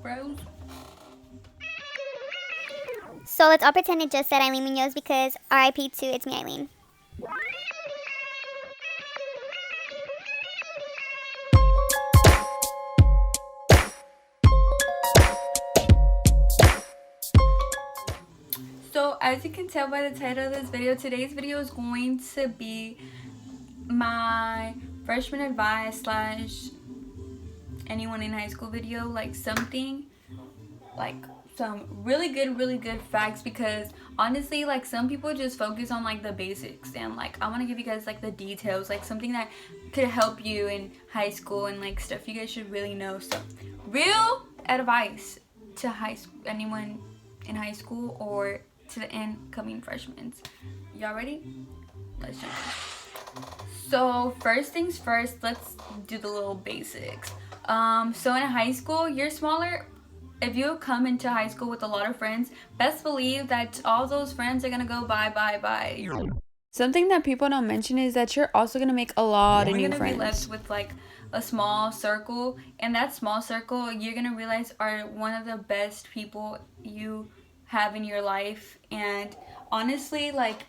bros. So let's all pretend it just said Eileen Munoz because RIP to It's Me Eileen. So as you can tell by the title of this video, today's video is going to be my freshman advice slash anyone in high school video, like something like some really good facts, because honestly, like, some people just focus on like the basics, and like I want to give you guys like the details, like something that could help you in high school and like stuff you guys should really know. So real advice to anyone in high school or to the incoming freshmen. Y'all ready? Let's jump in. So first things first, let's do the little basics. So in high school, you're smaller. If you come into high school with a lot of friends, best believe that all those friends are gonna go bye. Something that people don't mention is that you're also gonna make a lot of new friends. You're gonna be left with like a small circle, and that small circle you're gonna realize are one of the best people you have in your life. And honestly, like,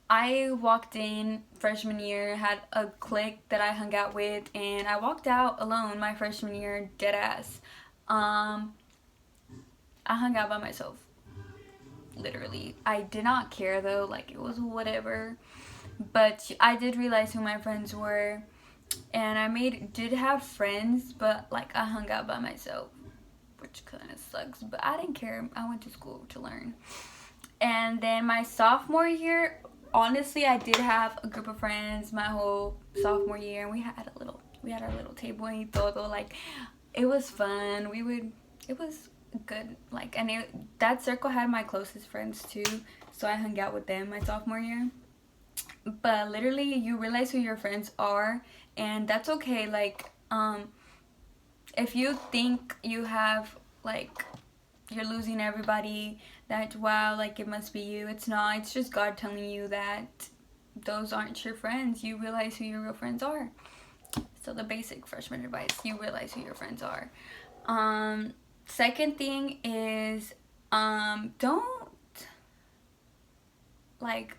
I walked in freshman year, had a clique that I hung out with, and I walked out alone my freshman year, dead ass. I hung out by myself, literally. I did not care though, like it was whatever. But I did realize who my friends were, and I did have friends, but like I hung out by myself, which kind of sucks. But I didn't care. I went to school to learn. And then my sophomore year, honestly, I did have a group of friends my whole sophomore year, and we had our little table and todo. Like, it was fun. It was good. Like, and that circle had my closest friends too, so I hung out with them my sophomore year. But literally, you realize who your friends are, and that's okay. Like, if you think you have, like, you're losing everybody, that wow, like it must be you. It's not. It's just God telling you that those aren't your friends. You realize who your real friends are. So the basic freshman advice, you realize who your friends are. Second thing is, don't like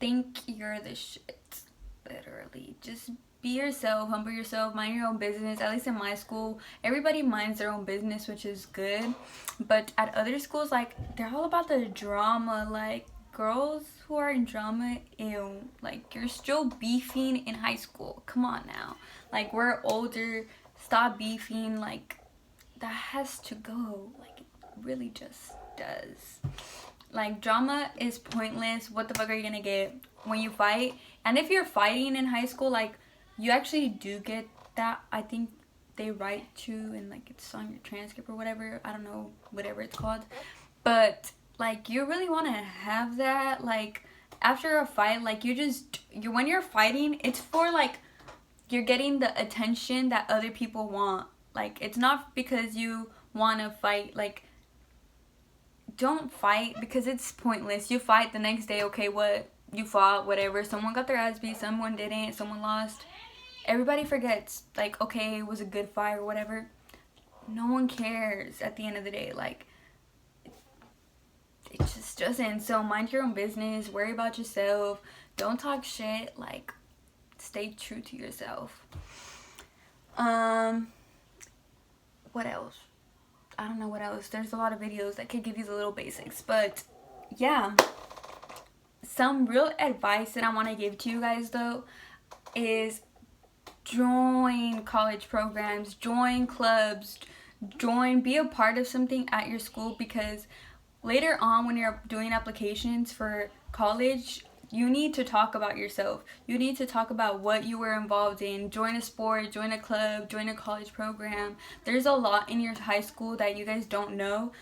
think you're the shit. Literally, just be yourself, humble yourself, mind your own business. At least in my school, everybody minds their own business, which is good. But at other schools, like, they're all about the drama. Like, girls who are in drama, ew. Like, you're still beefing in high school. Come on now. Like, we're older. Stop beefing. Like, that has to go. Like, it really just does. Like, drama is pointless. What the fuck are you gonna get when you fight? And if you're fighting in high school, like, you actually do get that. I think they write to, and like it's on your transcript or whatever. I don't know, whatever it's called. But like, you really want to have that. Like, after a fight, like, when you're fighting, it's for like, you're getting the attention that other people want. Like, it's not because you want to fight. Like, don't fight because it's pointless. You fight the next day, okay, what? You fought, whatever. Someone got their ass beat, someone didn't, someone lost. Everybody forgets, like, okay, it was a good fight or whatever. No one cares at the end of the day. Like, it just doesn't. So mind your own business. Worry about yourself. Don't talk shit. Like, stay true to yourself. What else? I don't know what else. There's a lot of videos that could give you the little basics. But, yeah. Some real advice that I want to give to you guys, though, is join college programs, join clubs, be a part of something at your school, because later on when you're doing applications for college, you need to talk about yourself. You need to talk about what you were involved in. Join a sport, join a club, join a college program. There's a lot in your high school that you guys don't know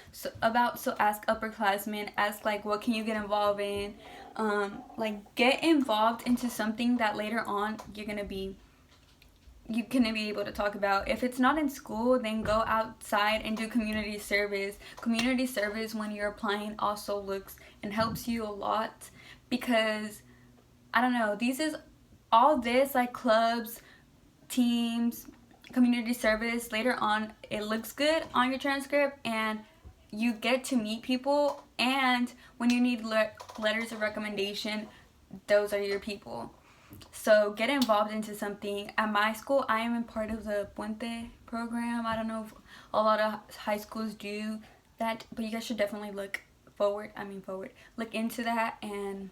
about, so ask upperclassmen. Ask, like, what can you get involved in? Like, get involved into something that later on you're gonna be able to talk about. If it's not in school, then go outside and do community service. Community service when you're applying also looks and helps you a lot, because I don't know, all this like clubs, teams, community service, later on it looks good on your transcript and you get to meet people, and when you need letters of recommendation, those are your people. So get involved into something. At my school, I am a part of the Puente program. I don't know if a lot of high schools do that, but you guys should definitely look look into that. And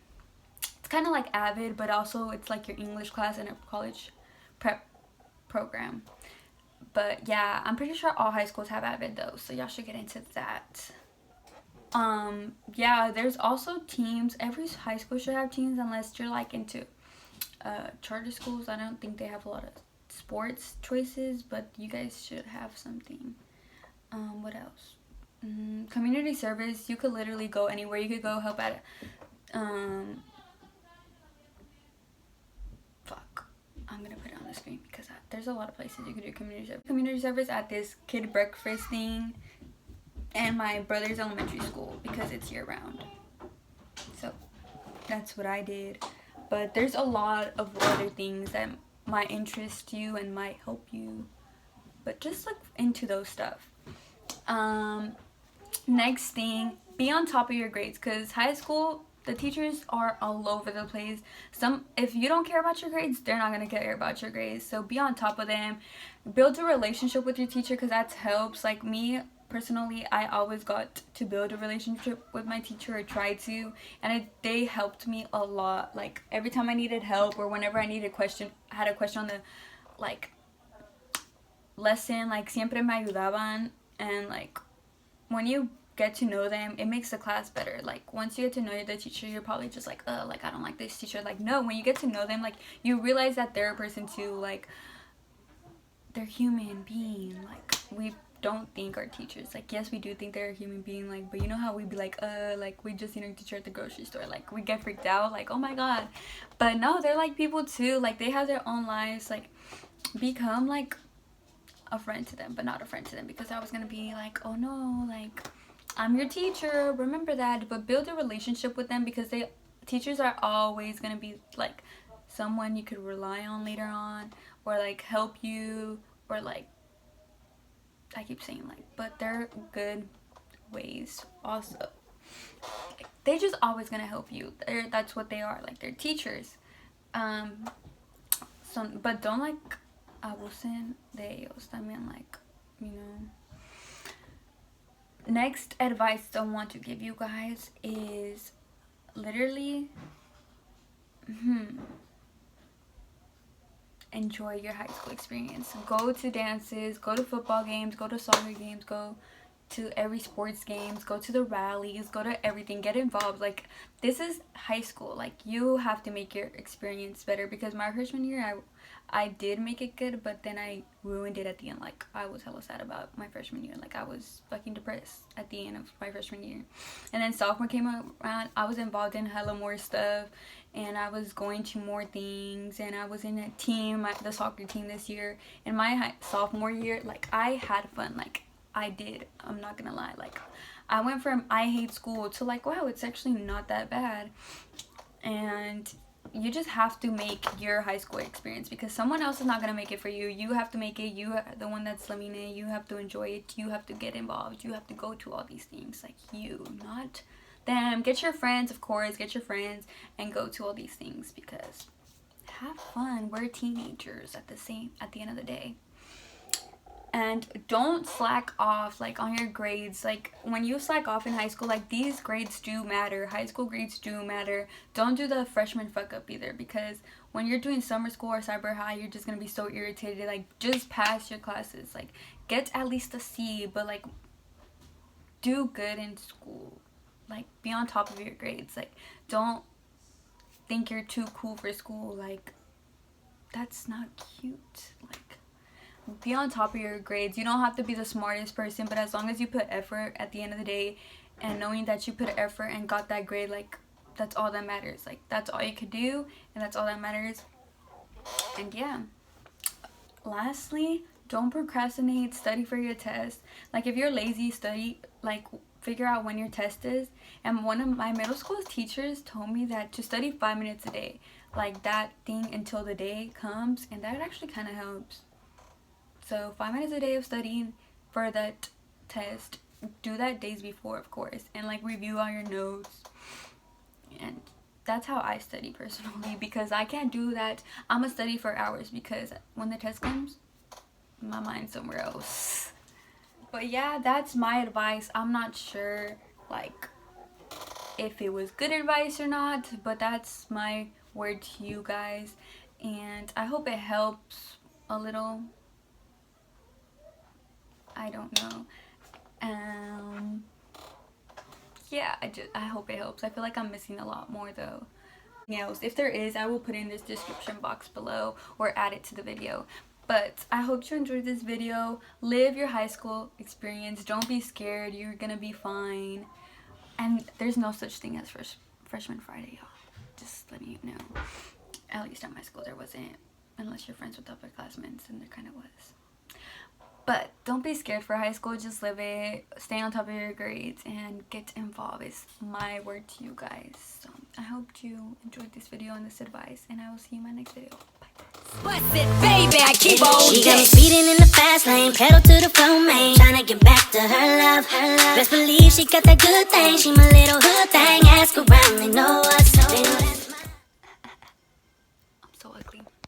it's kind of like Avid, but also it's like your English class in a college prep program. But yeah, I'm pretty sure all high schools have Avid though, so y'all should get into that. Yeah, there's also teams. Every high school should have teams unless you're like into charter schools. I don't think they have a lot of sports choices, but you guys should have something. What else? Community service. You could literally go anywhere. You could go help at I'm gonna put it on the screen because there's a lot of places you could do community service at this kid breakfast thing and my brother's elementary school because it's year round. So that's what I did. But there's a lot of other things that might interest you and might help you, but just look into those stuff. Next thing, be on top of your grades, because high school, the teachers are all over the place. If you don't care about your grades, they're not going to care about your grades. So be on top of them. Build a relationship with your teacher, because that helps. Like me personally, I always got to build a relationship with my teacher, or tried to, and they helped me a lot. Like every time I needed help, or whenever I needed had a question on the like lesson, like siempre me ayudaban. And like when you get to know them, it makes the class better. Like once you get to know the teacher, you're probably just like, like I don't like this teacher. Like no, when you get to know them, like you realize that they're a person too. Like they're human being. Like we don't think our teachers, like yes we do think they're a human being, like, but you know how we be like we just seen our teacher at the grocery store, like we get freaked out, like oh my god. But no, they're like people too. Like they have their own lives. Like become like a friend to them, but not a friend to them, because I was gonna be like, oh no, like I'm your teacher, remember that. But build a relationship with them, because teachers are always gonna be like someone you could rely on later on, or like help you, or like I keep saying like, but they're good ways also. Like, they're just always gonna help you. That's what they are. Like they're teachers. But don't like abusen de ellos también, like, you know. Next advice I want to give you guys is literally enjoy your high school experience. Go to dances, go to football games, go to soccer games, go to every sports games, go to the rallies, go to everything, get involved. Like this is high school. Like you have to make your experience better, because my freshman year I did make it good, but then I ruined it at the end. Like I was hella sad about my freshman year. Like I was fucking depressed at the end of my freshman year. And then sophomore came around, I was involved in hella more stuff, and I was going to more things, and I was in a team, the soccer team this year. In my sophomore year, like I had fun. Like I did, I'm not gonna lie. Like I went from I hate school to like, wow, it's actually not that bad. And you just have to make your high school experience, because someone else is not going to make it for you. You have to make it. You are the one that's living it. You have to enjoy it. You have to get involved. You have to go to all these things. Like you, not them. Get your friends, of course. Get your friends and go to all these things, because have fun. We're teenagers at the end of the day. And don't slack off like on your grades. Like when you slack off in high school, like these grades do matter. High school grades do matter. Don't do the freshman fuck up either, because when you're doing summer school or cyber high, you're just gonna be so irritated. Like just pass your classes. Like get at least a C, but like do good in school. Like be on top of your grades. Like don't think you're too cool for school. Like that's not cute. Like be on top of your grades. You don't have to be the smartest person, but as long as you put effort at the end of the day, and knowing that you put effort and got that grade, like that's all that matters. Like that's all you could do, and that's all that matters. And yeah, lastly, don't procrastinate. Study for your test. Like if you're lazy, study, like figure out when your test is. And one of my middle school teachers told me that to study 5 minutes a day, like that thing until the day comes, and that actually kind of helps. So 5 minutes a day of studying for that test. Do that days before, of course, and like review all your notes. And that's how I study personally, because I can't do that. I'm gonna study for hours because when the test comes, my mind's somewhere else. But yeah, that's my advice. I'm not sure like if it was good advice or not, but that's my word to you guys, and I hope it helps a little. I don't know. Yeah, I hope it helps. I feel like I'm missing a lot more though. If there is, I will put in this description box below or add it to the video. But I hope you enjoyed this video. Live your high school experience. Don't be scared. You're gonna be fine. And there's no such thing as freshman Friday, y'all. Just letting you know. At least at my school there wasn't. Unless you're friends with upperclassmen, and there kind of was. But don't be scared for high school. Just live it. Stay on top of your grades and get involved is my word to you guys. So I hope you enjoyed this video and this advice, and I will see you in my next video. Bye. What's it, baby? I keep on. She got me speeding in the fast lane, pedal to the floor, man. Tryna get back to her love, Best believe she got that good thing. She my little hood thing. Ask around, they know us.